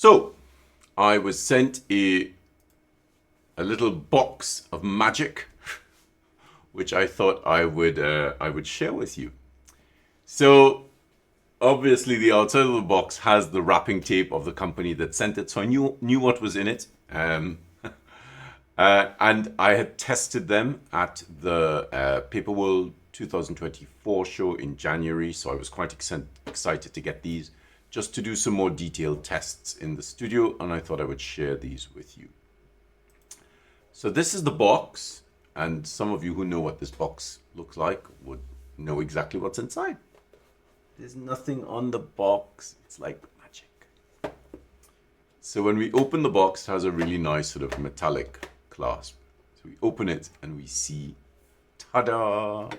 So I was sent a little box of magic, which I thought I would share with you. So obviously the outside of the box has the wrapping tape of the company that sent it, so I knew what was in it. And I had tested them at the Paperworld 2024 show in January, so I was quite excited to get these just to do some more detailed tests in the studio, and I thought I would share these with you. So this is the box, and some of you who know what this box looks like would know exactly what's inside. There's nothing on the box. It's like magic. So when we open the box, it has a really nice sort of metallic clasp. So we open it and we see, ta-da!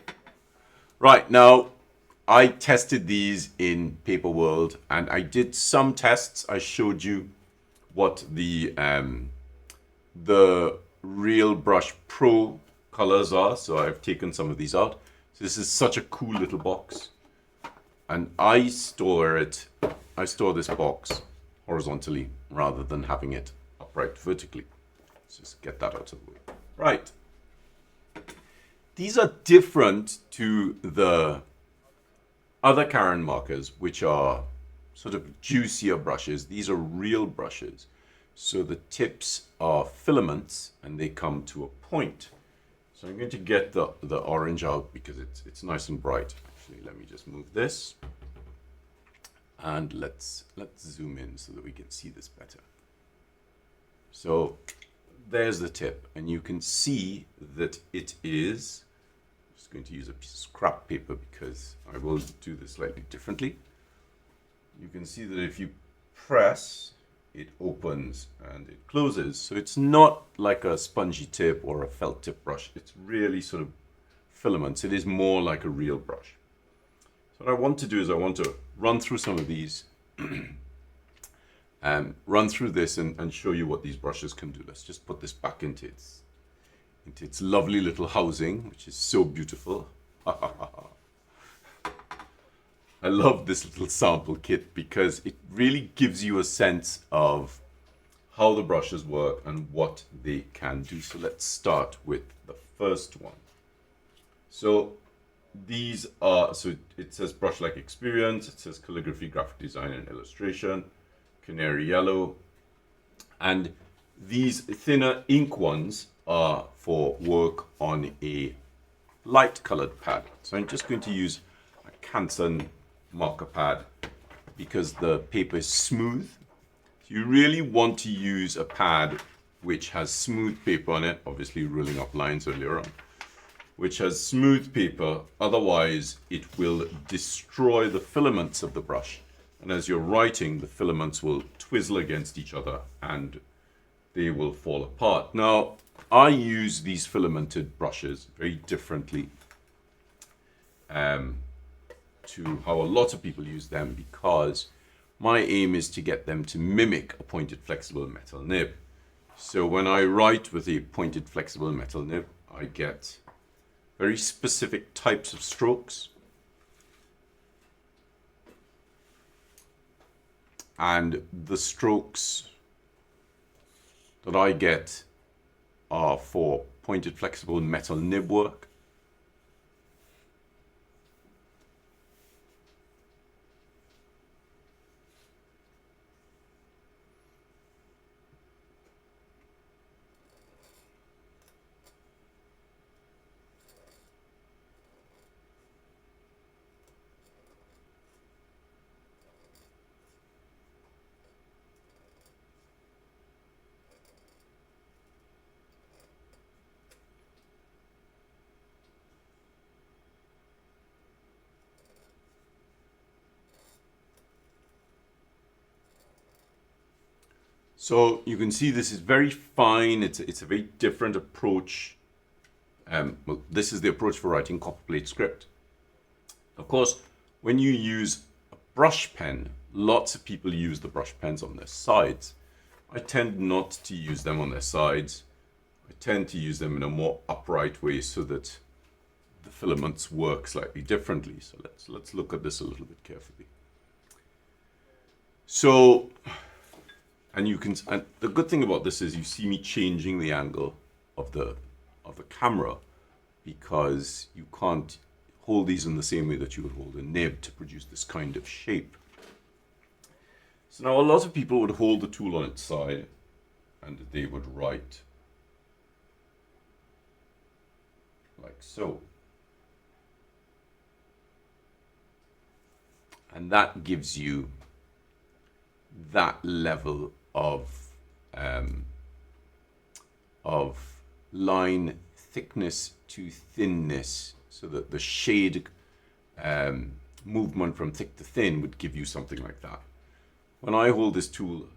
Right, now I tested these in Paperworld and I did some tests. I showed you what the Real Brush Pro colors are. So I've taken some of these out. So this is such a cool little box. And I store this box horizontally rather than having it upright vertically. Let's just get that out of the way. Right. These are different to the other Karin markers, which are sort of juicier brushes. These are real brushes. So the tips are filaments and they come to a point. So I'm going to get the orange out because it's nice and bright. Actually, let me just move this. And let's zoom in so that we can see this better. So there's the tip, and you can see that it is, I'm just going to use a piece of scrap paper because I will do this slightly differently. You can see that if you press, it opens and it closes. So it's not like a spongy tip or a felt tip brush. It's really sort of filaments. It is more like a real brush. So what I want to do is I want to run through some of these, run through this and show you what these brushes can do. Let's just put this back into its lovely little housing, which is so beautiful. I love this little sample kit because it really gives you a sense of how the brushes work and what they can do. So let's start with the first one. So these are, so it says brush-like experience, it says calligraphy, graphic design and illustration, canary yellow, and these thinner ink ones are for work on a light colored pad. So I'm just going to use a Canson marker pad because the paper is smooth. So you really want to use a pad which has smooth paper on it, obviously ruling up lines earlier on, which has smooth paper, otherwise it will destroy the filaments of the brush. And as you're writing, the filaments will twizzle against each other and they will fall apart. Now, I use these filamented brushes very differently to how a lot of people use them because my aim is to get them to mimic a pointed flexible metal nib. So when I write with a pointed flexible metal nib, I get very specific types of strokes. And the strokes that I get are for pointed flexible metal nib work. So you can see this is very fine. It's a very different approach. Well, this is the approach for writing Copperplate script. Of course, when you use a brush pen, lots of people use the brush pens on their sides. I tend not to use them on their sides. I tend to use them in a more upright way so that the filaments work slightly differently. So let's look at this a little bit carefully. So And you can, and the good thing about this is you see me changing the angle of the camera, because you can't hold these in the same way that you would hold a nib to produce this kind of shape. So now a lot of people would hold the tool on its side and they would write like so. And that gives you that level of line thickness to thinness, so that the shade movement from thick to thin would give you something like that. When I hold this tool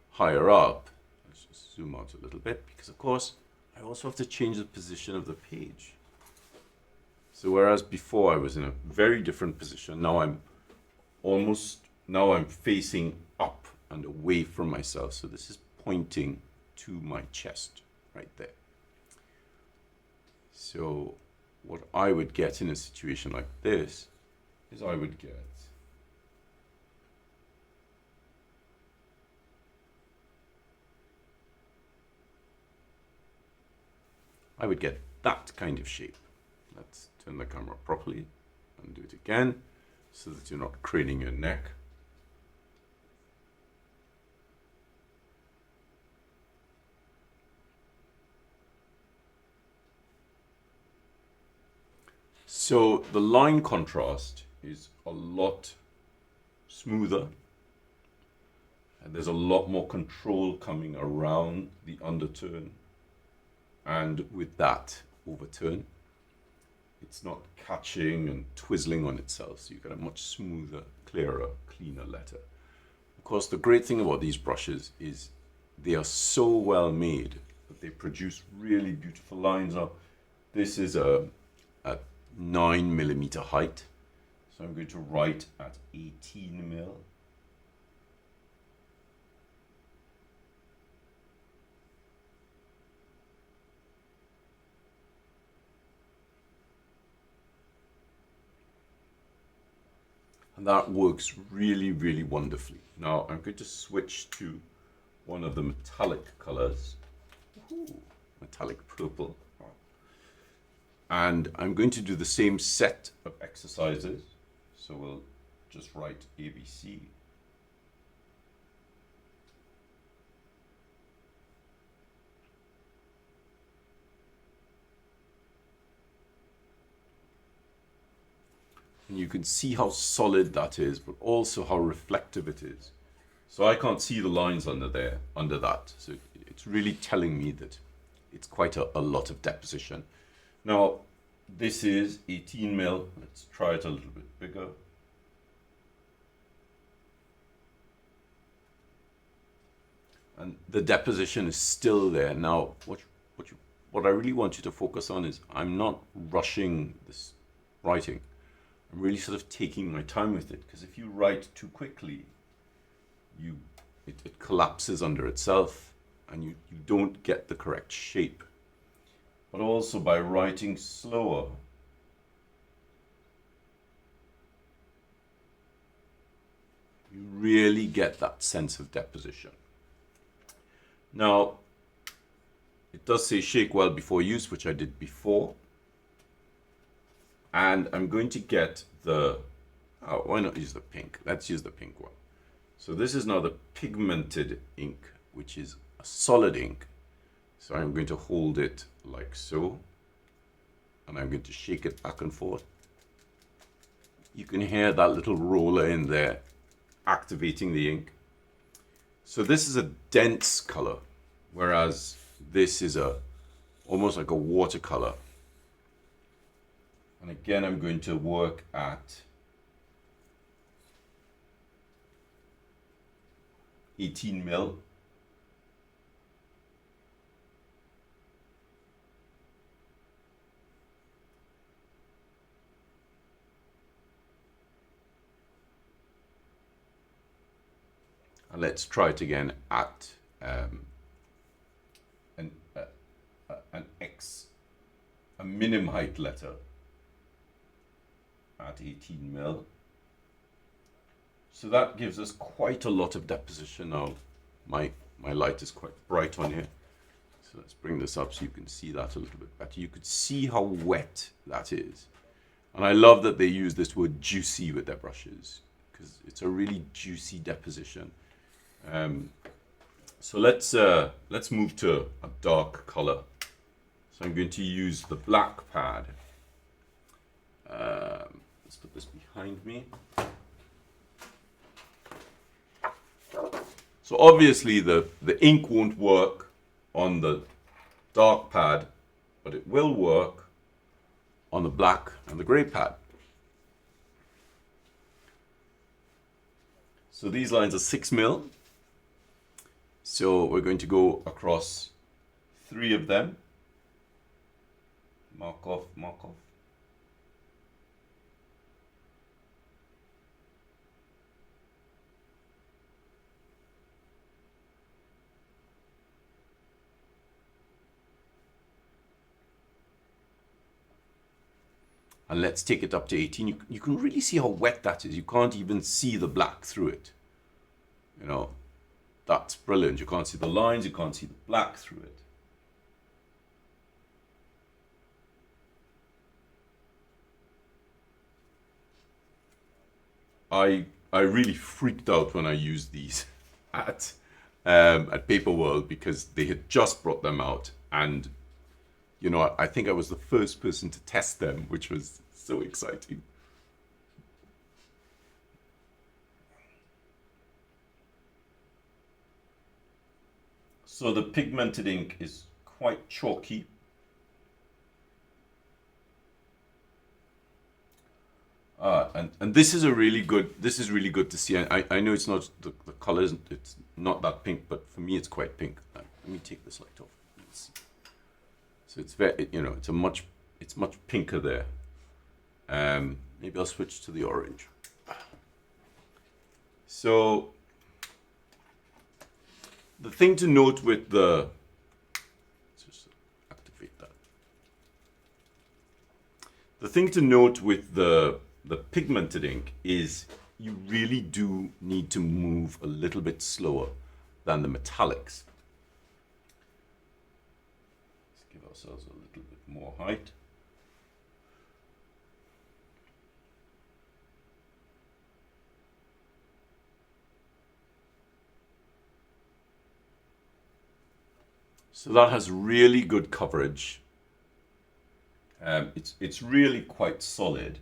higher up, let's just zoom out a little bit, because of course I also have to change the position of the page. So whereas before I was in a very different position, now I'm facing up and away from myself. So this is pointing to my chest right there. So what I would get in a situation like this is I would get that kind of shape. Let's turn the camera properly and do it again so that you're not craning your neck. So the line contrast is a lot smoother, and there's a lot more control coming around the underturn, and with that overturn, it's not catching and twizzling on itself, so you get a much smoother, clearer, cleaner letter. Of course, the great thing about these brushes is they are so well made that they produce really beautiful lines. Now, this is a 9mm height, so I'm going to write at 18mm. And that works really, really wonderfully. Now I'm going to switch to one of the metallic colors. Ooh, metallic purple. And I'm going to do the same set of exercises. So we'll just write ABC. And you can see how solid that is, but also how reflective it is. So I can't see the lines under that. So it's really telling me that it's quite a lot of deposition. Now, this is 18mm. Let's try it a little bit bigger. And the deposition is still there. Now, what I really want you to focus on is I'm not rushing this writing. I'm really sort of taking my time with it, because if you write too quickly, it collapses under itself and you don't get the correct shape. But also by writing slower, you really get that sense of deposition. Now, it does say shake well before use, which I did before. And I'm going to get why not use the pink? Let's use the pink one. So this is now the pigmented ink, which is a solid ink. So I'm going to hold it like so, and I'm going to shake it back and forth. You can hear that little roller in there activating the ink. So this is a dense color, whereas this is almost like a watercolor. And again, I'm going to work at 18mm. And let's try it again at a minim height letter at 18mm. So that gives us quite a lot of deposition now. My my light is quite bright on here. So let's bring this up so you can see that a little bit better. You could see how wet that is. And I love that they use this word juicy with their brushes, because it's a really juicy deposition. So let's move to a dark color. So I'm going to use the black pad. Let's put this behind me. So obviously the ink won't work on the dark pad, but it will work on the black and the gray pad. So these lines are 6 mil. So we're going to go across 3 of them. Mark off, mark off. And let's take it up to 18. You can really see how wet that is. You can't even see the black through it. You know, that's brilliant. You can't see the lines, you can't see the black through it. I really freaked out when I used these at Paper World, because they had just brought them out, and you know, I think I was the first person to test them, which was so exciting. So the pigmented ink is quite chalky. And this is really good to see. I know it's not the color it's not that pink, but for me it's quite pink. Let me take this light off. So it's very, you know, it's much pinker there. Maybe I'll switch to the orange. So the thing to note with let's just activate that. The thing to note with the pigmented ink is you really do need to move a little bit slower than the metallics. Let's give ourselves a little bit more height. So that has really good coverage. It's really quite solid.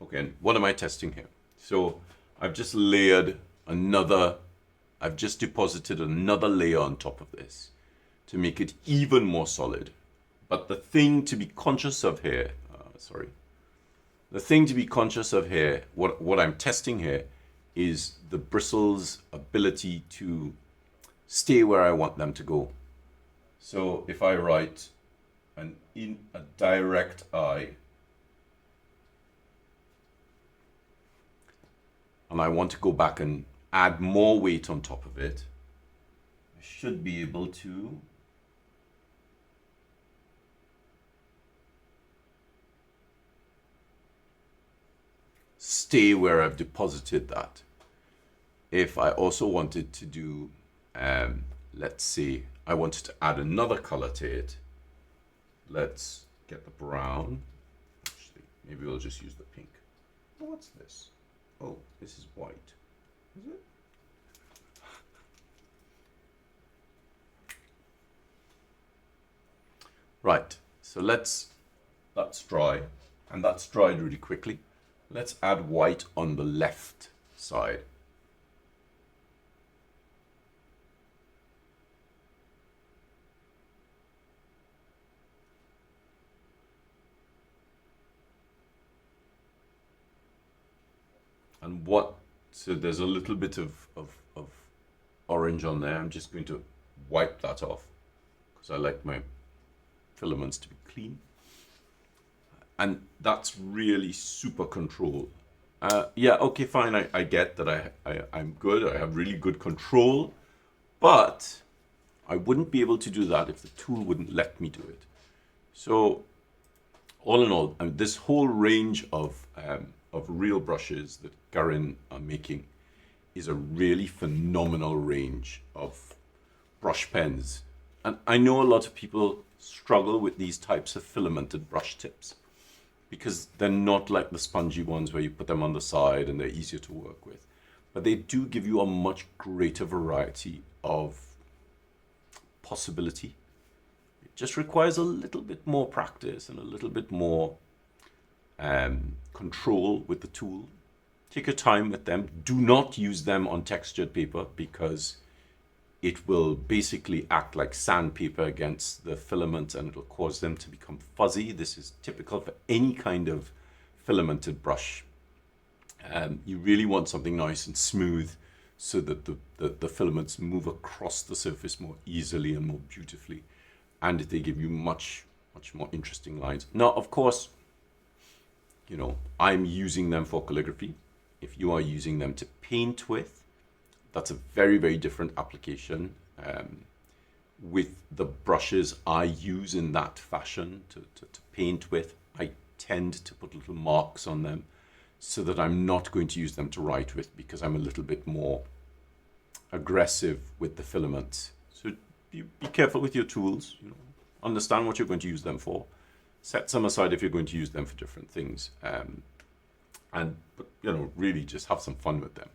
Okay, and what am I testing here? So I've just deposited another layer on top of this to make it even more solid. But the thing to be conscious of here, what I'm testing here is the bristles' ability to stay where I want them to go. So if I write in a direct eye, and I want to go back and add more weight on top of it, I should be able to stay where I've deposited that. If I also wanted to do, let's see, I wanted to add another color to it. Let's get the brown. Actually, maybe we'll just use the pink. What's this? Oh, this is white. Is it? Right, so that's dry, and that's dried really quickly. Let's add white on the left side. And so there's a little bit of orange on there. I'm just going to wipe that off because I like my filaments to be clean. And that's really super control. Yeah, okay, fine. I get that I'm good. I have really good control, but I wouldn't be able to do that if the tool wouldn't let me do it. So all in all, this whole range of real brushes that Karin are making is a really phenomenal range of brush pens. And I know a lot of people struggle with these types of filamented brush tips because they're not like the spongy ones where you put them on the side and they're easier to work with. But they do give you a much greater variety of possibility. It just requires a little bit more practice and a little bit more control with the tool. Take your time with them. Do not use them on textured paper because it will basically act like sandpaper against the filament and it'll cause them to become fuzzy. This is typical for any kind of filamented brush. You really want something nice and smooth so that the filaments move across the surface more easily and more beautifully, and they give you much more interesting lines. Now, of course, you know, I'm using them for calligraphy. If you are using them to paint with, that's a very different application. With the brushes I use in that fashion to paint with, I tend to put little marks on them so that I'm not going to use them to write with because I'm a little bit more aggressive with the filaments. So be careful with your tools. You know, understand what you're going to use them for. Set some aside if you're going to use them for different things. But you know, really just have some fun with them.